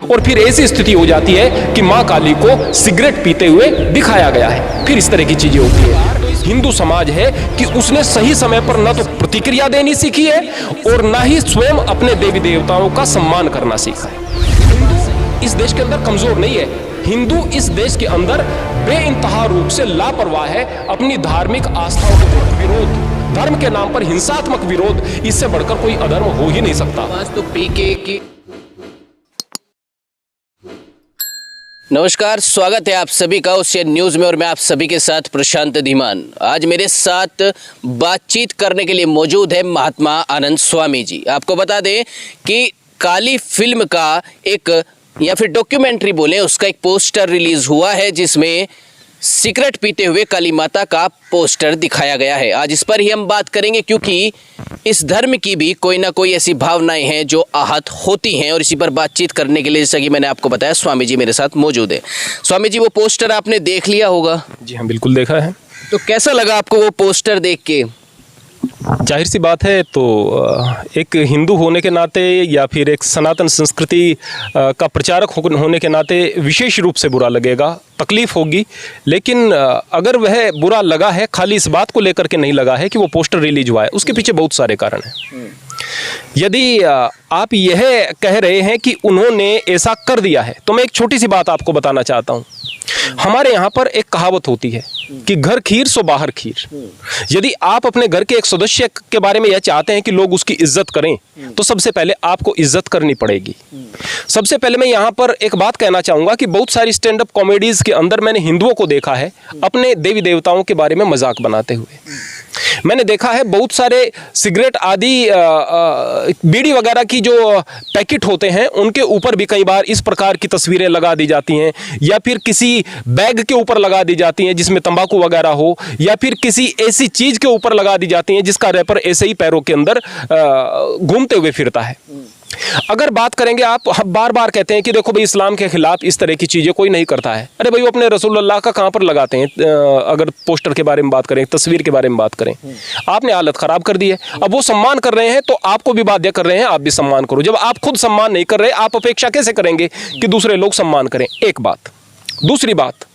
और फिर ऐसी स्थिति हो जाती है कि मां काली को सिगरेट पीते हुए दिखाया गया है। फिर इस तरह की चीजें होती है। हिंदू समाज है कि उसने सही समय पर न तो प्रतिक्रिया देनी सीखी है और ना ही स्वयं अपने देवी देवताओं का सम्मान करना सीखा है। हिंदू इस देश के अंदर कमजोर नहीं है। हिंदू इस देश के अंदर बेइंतहा रूप से लापरवाह है। अपनी धार्मिक आस्थाओं के विरोध, धर्म के नाम पर हिंसात्मक विरोध, इससे बढ़कर कोई अधर्म हो ही नहीं सकता। तो पीके की नमस्कार, स्वागत है आप सभी का ओशियन न्यूज में और मैं आप सभी के साथ प्रशांत धीमान। आज मेरे साथ बातचीत करने के लिए मौजूद है महात्मा आनंद स्वामी जी। आपको बता दें कि काली फिल्म का एक या फिर डॉक्यूमेंट्री बोले, उसका एक पोस्टर रिलीज हुआ है जिसमें सिगरेट पीते हुए काली माता का पोस्टर दिखाया गया है। आज इस पर ही हम बात करेंगे क्योंकि इस धर्म की भी कोई ना कोई ऐसी भावनाएं हैं जो आहत होती हैं और इसी पर बातचीत करने के लिए जैसा कि मैंने आपको बताया स्वामी जी मेरे साथ मौजूद है। स्वामी जी, वो पोस्टर आपने देख लिया होगा? जी हाँ, बिल्कुल देखा है। तो कैसा लगा आपको वो पोस्टर देख के? जाहिर सी बात है, तो एक हिंदू होने के नाते या फिर एक सनातन संस्कृति का प्रचारक होने के नाते विशेष रूप से बुरा लगेगा, तकलीफ होगी। लेकिन अगर वह बुरा लगा है, खाली इस बात को लेकर के नहीं लगा है कि वो पोस्टर रिलीज हुआ है, उसके पीछे बहुत सारे कारण हैं। यदि आप यह कह रहे हैं कि उन्होंने ऐसा कर दिया है, तो मैं एक छोटी सी बात आपको बताना चाहता हूँ। हमारे यहाँ पर एक कहावत होती है कि घर खीर सो बाहर खीर। यदि आप अपने घर के एक सदस्य के बारे में यह चाहते हैं कि लोग उसकी इज्जत करें, तो सबसे पहले आपको इज्जत करनी पड़ेगी। सबसे पहले मैं यहाँ पर एक बात कहना चाहूंगा कि बहुत सारी स्टैंड अप कॉमेडीज के अंदर मैंने हिंदुओं को देखा है अपने देवी देवताओं के बारे में मजाक बनाते हुए। मैंने देखा है बहुत सारे सिगरेट आदि बीड़ी वगैरह की जो पैकेट होते हैं उनके ऊपर भी कई बार इस प्रकार की तस्वीरें लगा दी जाती हैं, या फिर किसी बैग के ऊपर लगा दी जाती हैं जिसमें तंबाकू वगैरह हो, या फिर किसी ऐसी चीज के ऊपर लगा दी जाती हैं जिसका रैपर ऐसे ही पैरों के अंदर घूमते हुए फिरता है। अगर बात करेंगे, आप बार बार कहते हैं कि देखो भाई इस्लाम के खिलाफ इस तरह की चीजें कोई नहीं करता है। अरे भाई, वो अपने रसूलुल्लाह का कहां पर लगाते हैं? अगर पोस्टर के बारे में बात करें, तस्वीर के बारे में बात करें, आपने हालत खराब कर दी है। अब वो सम्मान कर रहे हैं तो आपको भी बाध्य कर रहे हैं, आप भी सम्मान करो। जब आप खुद सम्मान नहीं कर रहे, आप अपेक्षा कैसे करेंगे कि दूसरे लोग सम्मान करें? एक बात। दूसरी बात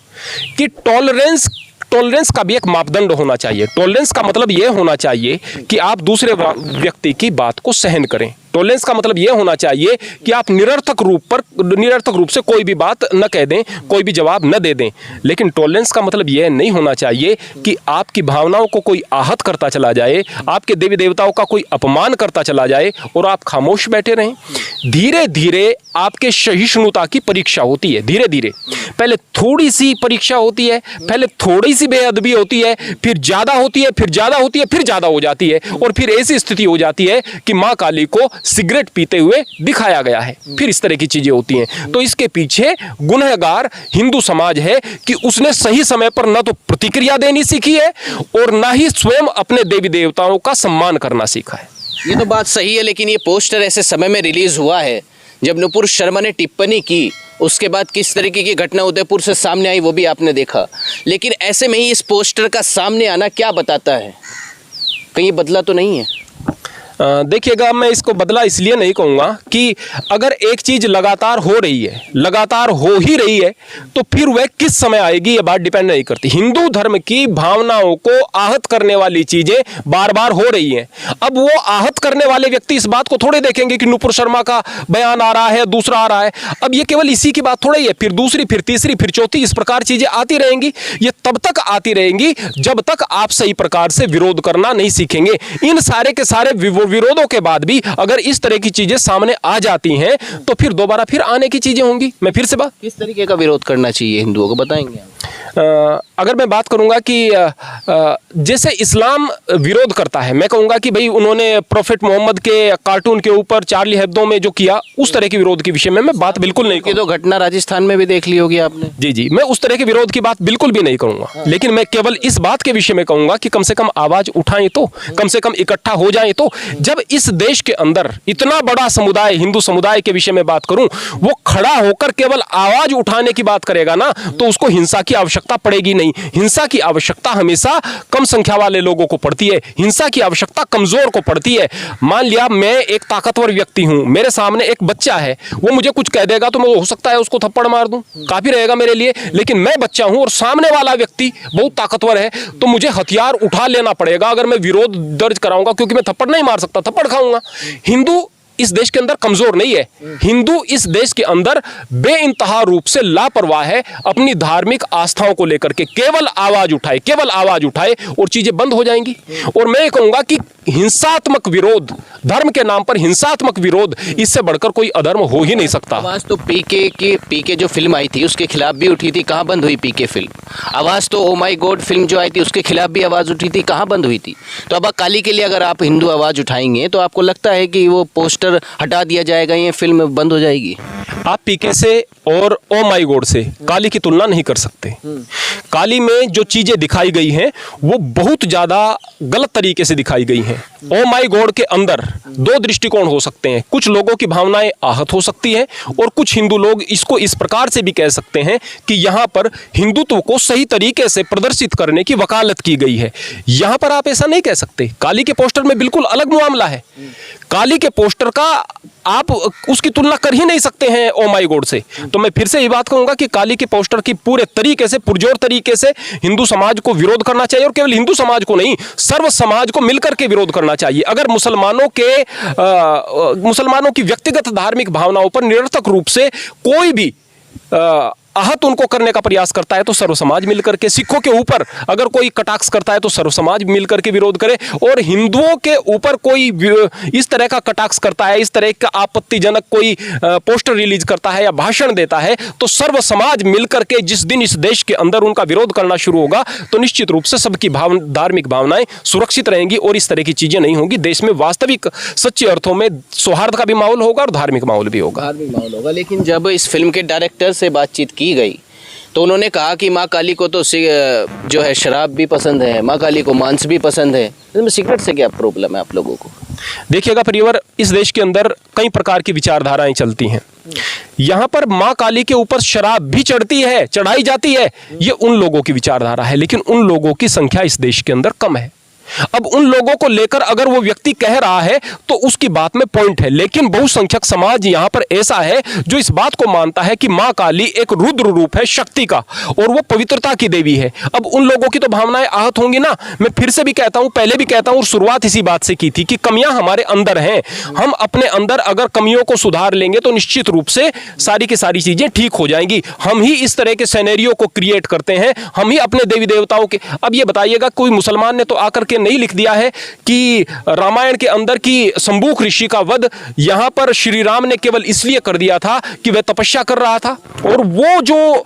कि टॉलरेंस का भी एक मापदंड होना चाहिए। टॉलरेंस का मतलब यह होना चाहिए कि आप दूसरे व्यक्ति की बात को सहन करें। टॉलरेंस का मतलब यह होना चाहिए कि आप निरर्थक रूप से कोई भी बात न कह दें, कोई भी जवाब न दे दें। लेकिन टॉलरेंस का मतलब यह नहीं होना चाहिए कि आपकी भावनाओं को कोई आहत करता चला जाए, आपके देवी देवताओं का कोई अपमान करता चला जाए और आप खामोश बैठे रहें। धीरे धीरे आपके सहिष्णुता की परीक्षा होती है। धीरे धीरे पहले थोड़ी सी परीक्षा होती है, पहले थोड़ी सी बेअदबी होती है, फिर ज्यादा होती है, फिर ज्यादा होती है, फिर ज्यादा हो जाती है, और फिर ऐसी स्थिति हो जाती है कि मां काली को सिगरेट पीते हुए दिखाया गया है। फिर इस तरह की चीजें होती हैं। तो इसके पीछे गुनहगार हिंदू समाज है कि उसने सही समय पर न तो प्रतिक्रिया देनी सीखी है और ना ही स्वयं अपने देवी देवताओं का सम्मान करना सीखा है। ये तो बात सही है, लेकिन ये पोस्टर ऐसे समय में रिलीज हुआ है जब नुपुर शर्मा ने टिप्पणी की, उसके बाद किस तरीके की घटना उदयपुर से सामने आई वो भी आपने देखा। लेकिन ऐसे में ही इस पोस्टर का सामने आना क्या बताता है? कहीं बदला तो नहीं है? देखिएगा, मैं इसको बदला इसलिए नहीं कहूँगा कि अगर एक चीज़ लगातार हो रही है, लगातार हो ही रही है, तो फिर वह किस समय आएगी ये बात डिपेंड नहीं करती। हिंदू धर्म की भावनाओं को आहत करने वाली चीज़ें बार बार हो रही हैं। अब वो आहत करने वाले व्यक्ति इस बात को थोड़े देखेंगे कि नुपुर शर्मा का बयान आ रहा है, दूसरा आ रहा है। अब ये केवल इसी की बात थोड़ी है, फिर दूसरी, फिर तीसरी, फिर चौथी, इस प्रकार चीज़ें आती रहेंगी। ये तब तक आती रहेंगी जब तक आप सही प्रकार से विरोध करना नहीं सीखेंगे। इन सारे के सारे विरोधों के बाद भी अगर इस तरह की चीजें सामने आ जाती हैं तो फिर दोबारा फिर आने की चीजें होंगी। मैं फिर से किस तरीके का विरोध करना चाहिए हिंदुओं को बताएंगे? अगर मैं बात करूंगा कि जैसे इस्लाम विरोध करता है, मैं कहूंगा कि भाई उन्होंने प्रोफेट मोहम्मद के कार्टून के ऊपर चार्ली हेब्दो में जो किया, उस तरह के विरोध के विषय में मैं बात बिल्कुल नहीं करूंगा। तो घटना राजस्थान में भी देख ली होगी आपने। जी, मैं उस तरह के विरोध की बात बिल्कुल भी नहीं करूंगा। लेकिन मैं केवल इस बात के विषय में कहूंगा कि कम से कम आवाज उठाएं, तो कम से कम इकट्ठा हो जाएं। तो जब इस देश के अंदर इतना बड़ा समुदाय, हिंदू समुदाय के विषय में बात करूं, वो खड़ा होकर केवल आवाज उठाने की बात करेगा ना, तो उसको हिंसा की आवश्यकता आवश्यकता पड़ेगी नहीं। हिंसा की आवश्यकता हमेशा कम संख्या वाले लोगों को पड़ती है, हिंसा की आवश्यकता कमजोर को पड़ती है। मान लिया मैं एक ताकतवर व्यक्ति हूं, मेरे सामने एक बच्चा है, वो मुझे कुछ कह देगा तो मैं हो सकता है उसको थप्पड़ मार दूं, काफी रहेगा मेरे लिए। लेकिन मैं बच्चा हूं और सामने वाला व्यक्ति बहुत ताकतवर है, तो मुझे हथियार उठा लेना पड़ेगा अगर मैं विरोध दर्ज कराऊंगा, क्योंकि मैं थप्पड़ नहीं मार सकता, थप्पड़ खाऊंगा। हिंदू इस देश के अंदर कमजोर नहीं है, हिंदू इस देश के अंदर बेइंतहा रूप से लापरवाह है अपनी धार्मिक आस्थाओं को लेकर के। केवल आवाज उठाए और चीजें बंद हो जाएंगी। और मैं ये कहूंगा कि हिंसात्मक विरोध, धर्म के नाम पर हिंसात्मक विरोध, इससे बढ़कर कोई अधर्म हो ही नहीं सकता। आवाज तो पीके जो फिल्म आई थी उसके खिलाफ भी उठी थी, कहाँ बंद हुई पीके फिल्म? आवाज तो ओ माय गॉड फिल्म जो आई थी उसके खिलाफ भी आवाज उठी थी, कहाँ बंद हुई थी? तो अब काली के लिए अगर आप हिंदू आवाज उठाएंगे तो आपको लगता है कि वो पोस्टर हटा दिया जाएगा, ये फिल्म बंद हो जाएगी? आप पीके से और ओ माई गॉड से काली की तुलना नहीं कर सकते। काली में जो चीजें दिखाई गई हैं वो बहुत ज्यादा गलत तरीके से दिखाई गई हैं। ओ माई गॉड के अंदर दो दृष्टिकोण हो सकते हैं, कुछ लोगों की भावनाएं आहत हो सकती हैं और कुछ हिंदू लोग इसको इस प्रकार से भी कह सकते हैं कि यहां पर हिंदुत्व को सही तरीके से प्रदर्शित करने की वकालत की गई है। यहां पर आप ऐसा नहीं कह सकते। काली के पोस्टर में बिल्कुल अलग मामला है। काली के पोस्टर का आप उसकी तुलना कर ही नहीं सकते हैं ओ माई गॉड से। तो मैं फिर से ये बात कहूंगा कि काली के पोस्टर की पूरे तरीके से, पुरजोर तरीके से हिंदू समाज को विरोध करना चाहिए, और केवल हिंदू समाज को नहीं, सर्व समाज को मिलकर के विरोध करना चाहिए। अगर मुसलमानों की व्यक्तिगत धार्मिक भावनाओं पर निरर्थक रूप से कोई भी आहत उनको करने का प्रयास करता है तो सर्व समाज मिलकर के, सिखों के ऊपर अगर कोई कटाक्ष करता है तो सर्व समाज मिलकर के विरोध करे, और हिंदुओं के ऊपर कोई इस तरह का कटाक्ष करता है, इस तरह का आपत्तिजनक कोई पोस्टर रिलीज करता है या भाषण देता है, तो सर्व समाज मिलकर के जिस दिन इस देश के अंदर उनका विरोध करना शुरू होगा तो निश्चित रूप से सबकी धार्मिक भावनाएं सुरक्षित रहेंगी और इस तरह की चीजें नहीं होंगी। देश में वास्तविक सच्चे अर्थों में सौहार्द का भी माहौल होगा और धार्मिक माहौल भी होगा। लेकिन जब इस फिल्म के डायरेक्टर से बातचीत की गई तो उन्होंने कहा कि माँ काली को तो जो है शराब भी पसंद है, माँ काली को मांस भी पसंद है। इसमें सिगरेट से क्या प्रॉब्लम है आप लोगों को? देखिएगा परिवार, इस देश के अंदर कई प्रकार की विचारधाराएं चलती हैं। यहां पर माँ काली के ऊपर शराब भी चढ़ाई जाती है, ये उन लोगों की विचारधारा है, लेकिन उन लोगों की संख्या इस देश के अंदर कम है। अब उन लोगों को लेकर अगर वो व्यक्ति कह रहा है तो उसकी बात में पॉइंट है, लेकिन बहुसंख्यक समाज यहां पर ऐसा है जो इस बात को मानता है कि मां काली एक रुद्र रूप है शक्ति का और वो पवित्रता की देवी है। अब उन लोगों की तो भावनाएं आहत होंगी ना। मैं फिर से भी कहता हूं, पहले भी कहता हूं और शुरुआत इसी बात से की थी कि कमियां हमारे अंदर हैं। हम अपने अंदर अगर कमियों को सुधार लेंगे तो निश्चित रूप से सारी की सारी चीजें ठीक हो जाएंगी। हम ही इस तरह के सिनेरियो को क्रिएट करते हैं, हम ही अपने देवी देवताओं के। अब ये बताइएगा, कोई मुसलमान ने तो आकर के नहीं लिख दिया है कि रामायण के अंदर की शंबुक ऋषि का वध यहां पर श्री राम ने केवल इसलिए कर दिया था कि वह तपस्या कर रहा था, और वो जो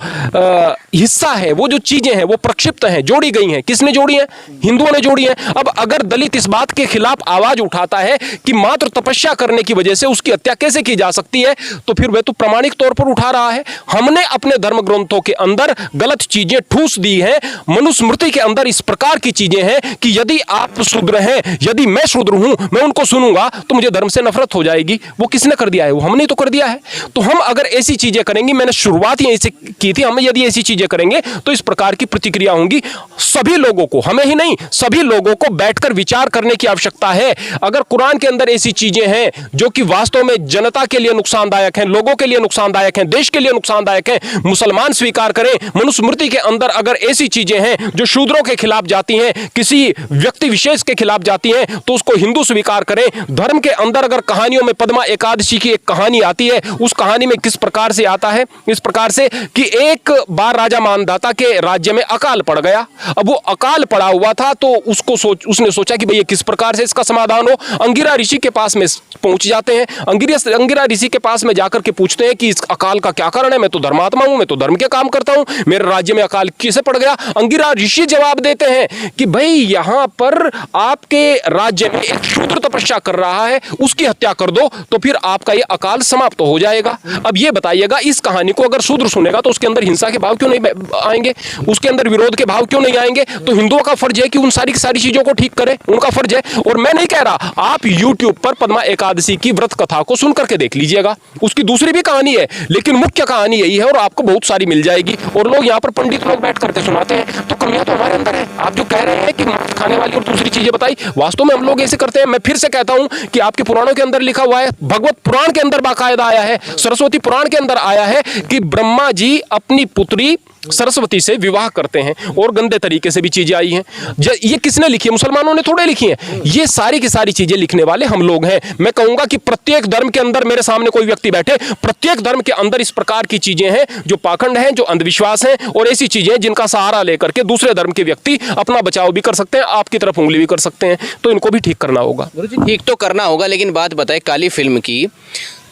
हिस्सा है, वो जो चीजें हैं वो प्रक्षिप्त हैं, जोड़ी गई हैं। किसने जोड़ी हैं? हिंदुओं ने जोड़ी हैं। अब अगर दलित इस बात के खिलाफ आवाज उठाता है कि मात्र तपस्या करने की वजह से उसकी हत्या कैसे की जा सकती है, तो फिर वह तो प्रामाणिक तौर पर उठा रहा है। हमने अपने धर्म ग्रंथों के अंदर गलत चीजें ठूस दी हैं। मनुस्मृति के अंदर इस प्रकार की चीजें हैं कि यदि आप शूद्र हैं, यदि मैं शूद्र हूं, मैं उनको सुनूंगा तो मुझे धर्म से नफरत हो जाएगी। वो किसने कर दिया है? वो हमने तो कर दिया है। तो हम अगर ऐसी चीजें करेंगे, मैंने शुरुआत यहीं से की थी, हम यदि ऐसी चीजें करेंगे तो इस प्रकार की प्रतिक्रिया होंगी। सभी लोगों को, हमें ही नहीं, सभी लोगों को बैठकर विचार करने की आवश्यकता है। अगर कुरान के अंदर ऐसी चीजें हैं जो कि वास्तव में जनता के लिए नुकसानदायक हैं, लोगों के लिए नुकसानदायक हैं, देश के लिए नुकसानदायक हैं, मुसलमान स्वीकार करें। मनुस्मृति के अंदर अगर ऐसी चीजें हैं जो शूद्रों के खिलाफ जाती हैं, किसी व्यक्ति विशेष के खिलाफ जाती हैं, तो उसको हिंदू स्वीकार करें। धर्म के अंदर अगर कहानियों में पद्मा एकादशी की एक कहानी आती है, उस कहानी में किस प्रकार से आता है? इस प्रकार से कि एक बार राजा मानदाता के राज्य में अकाल पड़ गया। अब वो अकाल पड़ा हुआ था तो उसने सोचा कि भई किस प्रकार से इसका समाधान हो। अंगिरा ऋषि के पास में पहुंच जाते हैं। अंगिरा ऋषि के पास में जाकर के पूछते हैं कि इस अकाल का क्या कारण है? मैं तो धर्मात्मा हूं, मैं तो धर्म के काम करता हूं, मेरे राज्य में अकाल कैसे पड़ गया? अंगिरा ऋषि जवाब देते हैं कि भाई यहां पर आपके राज्य में एक शूद्र तपस्या कर रहा है, उसकी हत्या कर दो तो फिर आपका ये अकाल समाप्त हो जाएगा। अब ये बताइएगा, इस कहानी को अगर शूद्र सुनेगा तो उसके अंदर हिंसा के भाव क्यों नहीं आएंगे, उसके अंदर विरोध के भाव क्यों नहीं आएंगे? तो हिंदुओं का फर्ज है कि उन सारी की सारी चीजों को ठीक करें, उनका फर्ज है। और मैं नहीं कह रहा, आप YouTube पर पद्मा एकादशी की व्रत कथा को सुन करके देख लीजिएगा, उसकी दूसरी भी कहानी है, लेकिन मुख्य कहानी यही है और आपको बहुत सारी मिल जाएगी। और लोग यहाँ पर पंडित लोग बैठ करके सुनाते हैं, तो कमियां तो हमारे अंदर है। आप जो कह रहे हैं कि मांस खाने वाली और दूसरी चीजें बताई, वास्तव में हम लोग ऐसे करते हैं। मैं फिर से कहता हूं कि आपके पुराणों के अंदर लिखा हुआ है, भगवत पुराण के अंदर बाकायदा आया है, सरस्वती पुराण के अंदर आया है कि ब्रह्मा जी अपनी पुत्री सरस्वती से विवाह करते हैं, और गंदे तरीके से भी चीजें आई हैं। ये किसने लिखी है? मुसलमानों ने थोड़े लिखी हैं, ये सारी की सारी चीजें लिखने वाले हम लोग हैं। मैं कहूंगा कि प्रत्येक धर्म के अंदर, मेरे सामने कोई व्यक्ति बैठे, प्रत्येक धर्म के अंदर इस प्रकार की चीजें हैं जो पाखंड हैं, जो अंधविश्वास हैं, और ऐसी चीजें जिनका सहारा लेकर के दूसरे धर्म के व्यक्ति अपना बचाव भी कर सकते हैं, आपकी तरफ उंगली भी कर सकते हैं। तो इनको भी ठीक करना होगा। ठीक तो करना होगा, लेकिन बात बताए काली फिल्म की,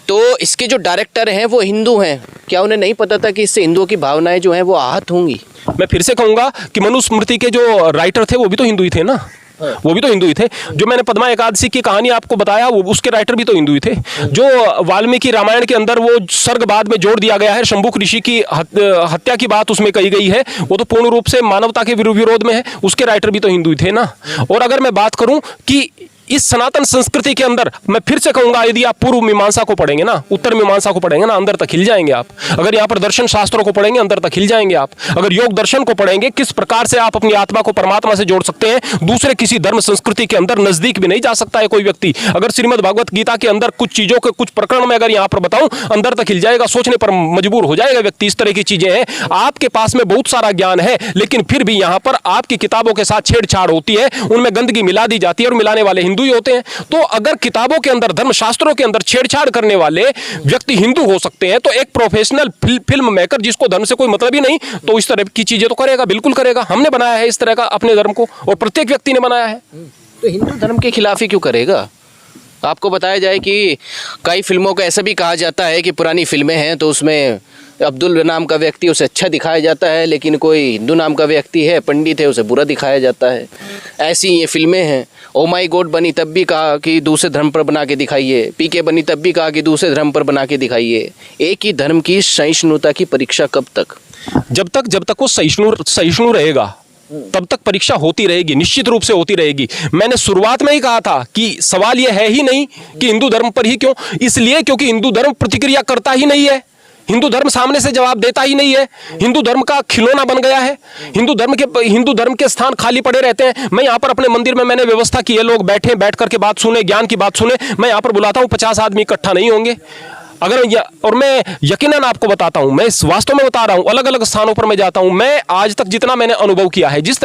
तो इसके जो डायरेक्टर हैं वो हिंदू हैं, क्या उन्हें नहीं पता था कि इससे हिंदुओं की भावनाएं जो हैं वो आहत होंगी? मैं फिर से कहूंगा कि मनुस्मृति के जो राइटर थे वो भी तो हिंदू ही थे ना, वो भी तो हिंदू ही थे। जो मैंने पद्मा एकादशी की कहानी आपको बताया, वो उसके राइटर भी तो हिंदू ही थे। जो वाल्मीकि रामायण के अंदर वो सर्ग बाद में जोड़ दिया गया है, शंभुक ऋषि की हत्या की बात उसमें कही गई है, वो तो पूर्ण रूप से मानवता के विरोध में है, उसके राइटर भी तो हिंदू ही थे ना। और अगर मैं बात करूं कि इस सनातन संस्कृति के अंदर, मैं फिर से कहूंगा, यदि आप पूर्व मीमांसा को पढ़ेंगे ना, उत्तर मीमांसा को पढ़ेंगे ना, अंदर तक हिल जाएंगे आप। अगर यहाँ पर दर्शन शास्त्रों को पढ़ेंगे, अंदर तक हिल जाएंगे आप। अगर योग दर्शन को पढ़ेंगे, किस प्रकार से आप अपनी आत्मा को परमात्मा से जोड़ सकते हैं, दूसरे किसी धर्म संस्कृति के अंदर नजदीक भी नहीं जा सकता है कोई व्यक्ति। अगर श्रीमद् भगवत गीता के अंदर कुछ चीजों के कुछ प्रकरण में अगर यहाँ पर बताऊं, अंदर तक हिल जाएगा, सोचने पर मजबूर हो जाएगा व्यक्ति। इस तरह की चीजें हैं, आपके पास में बहुत सारा ज्ञान है, लेकिन फिर भी यहाँ पर आपकी किताबों के साथ छेड़छाड़ होती है, उनमें गंदगी मिला दी जाती है, और मिलाने वाले हिंदू ही होते हैं। तो अगर किताबों के अंदर, धर्मशास्त्रों के अंदर छेड़छाड़ करने वाले व्यक्ति हिंदू हो सकते हैं, तो एक प्रोफेशनल फिल्म मेकर जिसको धर्म से कोई मतलब ही नहीं, तो इस तरह की चीजें तो करेगा, बिल्कुल करेगा। हमने बनाया है इस तरह का अपने धर्म को, और प्रत्येक व्यक्ति ने बनाया है। तो हिंदू धर्म के खिलाफ ही क्यों करेगा? आपको बताया जाए कि कई फिल्मों को ऐसा भी कहा जाता है कि पुरानी फिल्में हैं तो उसमें अब्दुल नाम का व्यक्ति उसे अच्छा दिखाया जाता है, लेकिन कोई हिंदू नाम का व्यक्ति है, पंडित है, उसे बुरा दिखाया जाता है। ऐसी ये फिल्में हैं। ओ माई गॉड बनी तब भी कहा कि दूसरे धर्म पर बना के दिखाइए, पीके बनी तब भी कहा कि दूसरे धर्म पर बना के दिखाइए। एक ही धर्म की सहिष्णुता की परीक्षा कब तक? जब तक वो सहिष्णु रहेगा, तब तक परीक्षा होती रहेगी, निश्चित रूप से होती रहेगी। मैंने शुरुआत में ही कहा था कि सवाल यह है ही नहीं कि हिंदू धर्म पर ही क्यों, इसलिए क्योंकि हिंदू धर्म प्रतिक्रिया करता ही नहीं है, हिंदू धर्म सामने से जवाब देता ही नहीं है, हिंदू धर्म का खिलौना बन गया है, हिंदू धर्म के स्थान खाली पड़े रहते हैं। मैं यहाँ पर अपने मंदिर में मैंने व्यवस्था की है, लोग बैठ करके बात सुने, ज्ञान की बात सुने। मैं यहाँ पर बुलाता हूँ, 50 आदमी इकट्ठा नहीं होंगे। और मैं यकीनन आपको बताता हूं, मैं वास्तव में बता रहा हूं, अलग अलग स्थानों पर मैं जाता हूं, मैं आज तक जितना मैंने अनुभव किया है, जिस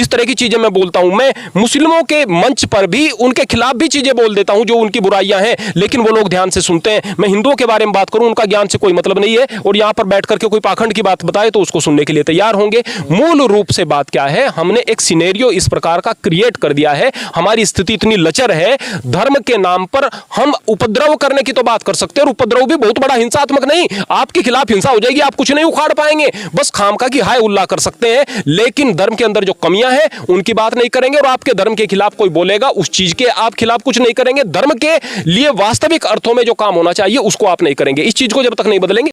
तरह की चीजें मैं बोलता हूं, मैं मुस्लिमों के मंच पर भी उनके खिलाफ भी चीजें बोल देता हूं जो उनकी बुराइयां हैं, लेकिन वो लोग ध्यान से सुनते हैं। मैं हिंदुओं के बारे में बात करूं, उनका ज्ञान से कोई मतलब नहीं है, और यहां पर बैठ करके कोई पाखंड की बात बताए तो उसको सुनने के लिए तैयार होंगे। मूल रूप से बात क्या है, हमने एक सिनेरियो इस प्रकार का क्रिएट कर दिया है, हमारी स्थिति इतनी लचर है, धर्म के नाम पर हम उपद्रव करने की तो बात कर सकते हैं, और उपद्रव भी बहुत बड़ा हिंसात्मक नहीं, आपके खिलाफ हिंसा हो जाएगी, आप कुछ नहीं उखाड़ पाएंगे, बस खामखा की हाय उल्लाह कर सकते हैं, लेकिन धर्म के अंदर जो कमियां हैं उनकी बात नहीं करेंगे। और आपके धर्म के खिलाफ कोई बोलेगा, उस चीज के आप खिलाफ कुछ नहीं करेंगे। धर्म के लिए वास्तविक अर्थों में जो काम होना चाहिए उसको आप नहीं करेंगे। इस चीज को जब तक नहीं बदलेंगे